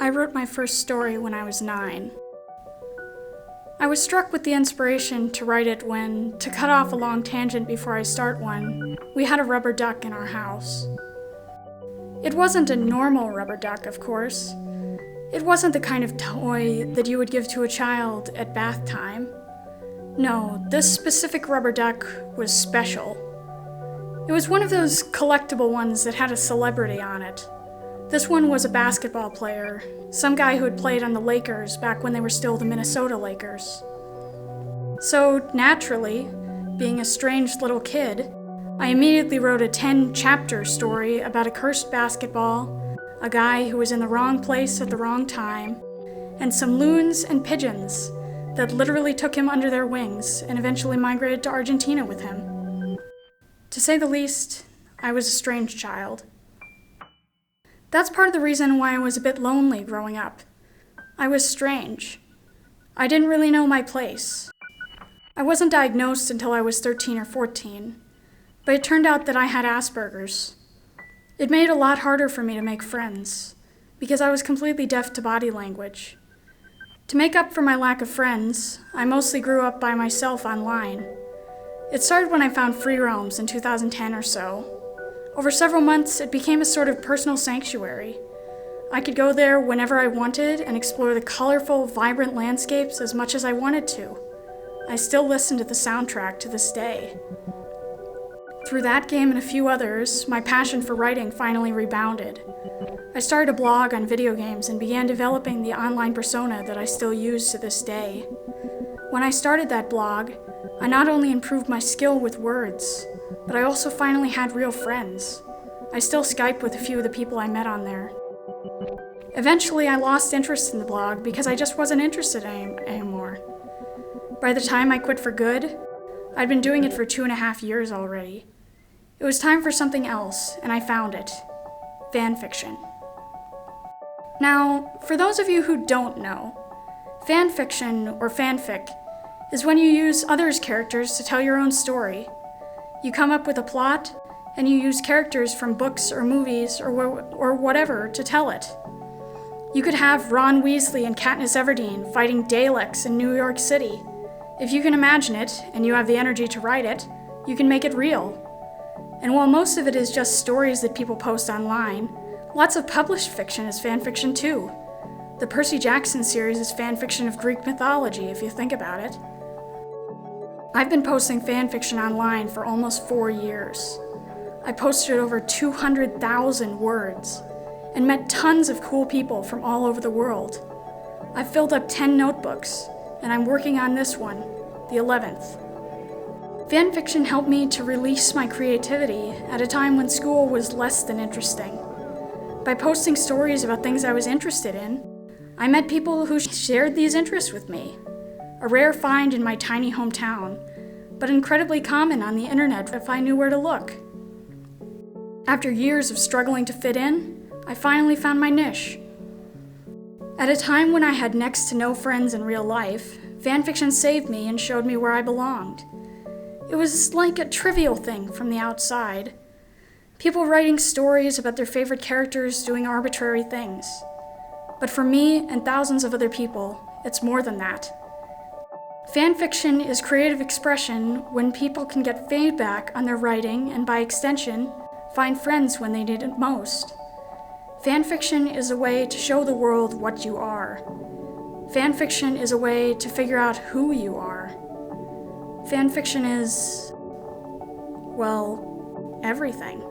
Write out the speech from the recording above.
I wrote my first story when I was 9. I was struck with the inspiration to write it when, to cut off a long tangent before I start one, we had a rubber duck in our house. It wasn't a normal rubber duck, of course. It wasn't the kind of toy that you would give to a child at bath time. No, this specific rubber duck was special. It was one of those collectible ones that had a celebrity on it. This one was a basketball player, some guy who had played on the Lakers back when they were still the Minnesota Lakers. So, naturally, being a strange little kid, I immediately wrote a 10-chapter story about a cursed basketball, a guy who was in the wrong place at the wrong time, and some loons and pigeons that literally took him under their wings and eventually migrated to Argentina with him. To say the least, I was a strange child. That's part of the reason why I was a bit lonely growing up. I was strange. I didn't really know my place. I wasn't diagnosed until I was 13 or 14, but it turned out that I had Asperger's. It made it a lot harder for me to make friends, because I was completely deaf to body language. To make up for my lack of friends, I mostly grew up by myself online. It started when I found Free Roams in 2010 or so. Over several months, it became a sort of personal sanctuary. I could go there whenever I wanted and explore the colorful, vibrant landscapes as much as I wanted to. I still listen to the soundtrack to this day. Through that game and a few others, my passion for writing finally rebounded. I started a blog on video games and began developing the online persona that I still use to this day. When I started that blog, I not only improved my skill with words, but I also finally had real friends. I still Skype with a few of the people I met on there. Eventually, I lost interest in the blog because I just wasn't interested anymore. By the time I quit for good, I'd been doing it for 2.5 years already. It was time for something else, and I found it. Fanfiction. Now, for those of you who don't know, fanfiction, or fanfic, is when you use others' characters to tell your own story. You come up with a plot, and you use characters from books or movies or whatever to tell it. You could have Ron Weasley and Katniss Everdeen fighting Daleks in New York City. If you can imagine it, and you have the energy to write it, you can make it real. And while most of it is just stories that people post online, lots of published fiction is fanfiction too. The Percy Jackson series is fanfiction of Greek mythology, if you think about it. I've been posting fanfiction online for almost 4 years. I posted over 200,000 words and met tons of cool people from all over the world. I've filled up 10 notebooks, and I'm working on this one, the 11th. Fanfiction helped me to release my creativity at a time when school was less than interesting. By posting stories about things I was interested in, I met people who shared these interests with me. A rare find in my tiny hometown, but incredibly common on the internet if I knew where to look. After years of struggling to fit in, I finally found my niche. At a time when I had next to no friends in real life, fanfiction saved me and showed me where I belonged. It was like a trivial thing from the outside. People writing stories about their favorite characters doing arbitrary things. But for me and thousands of other people, it's more than that. Fanfiction is creative expression when people can get feedback on their writing and, by extension, find friends when they need it most. Fanfiction is a way to show the world what you are. Fanfiction is a way to figure out who you are. Fanfiction is, well, everything.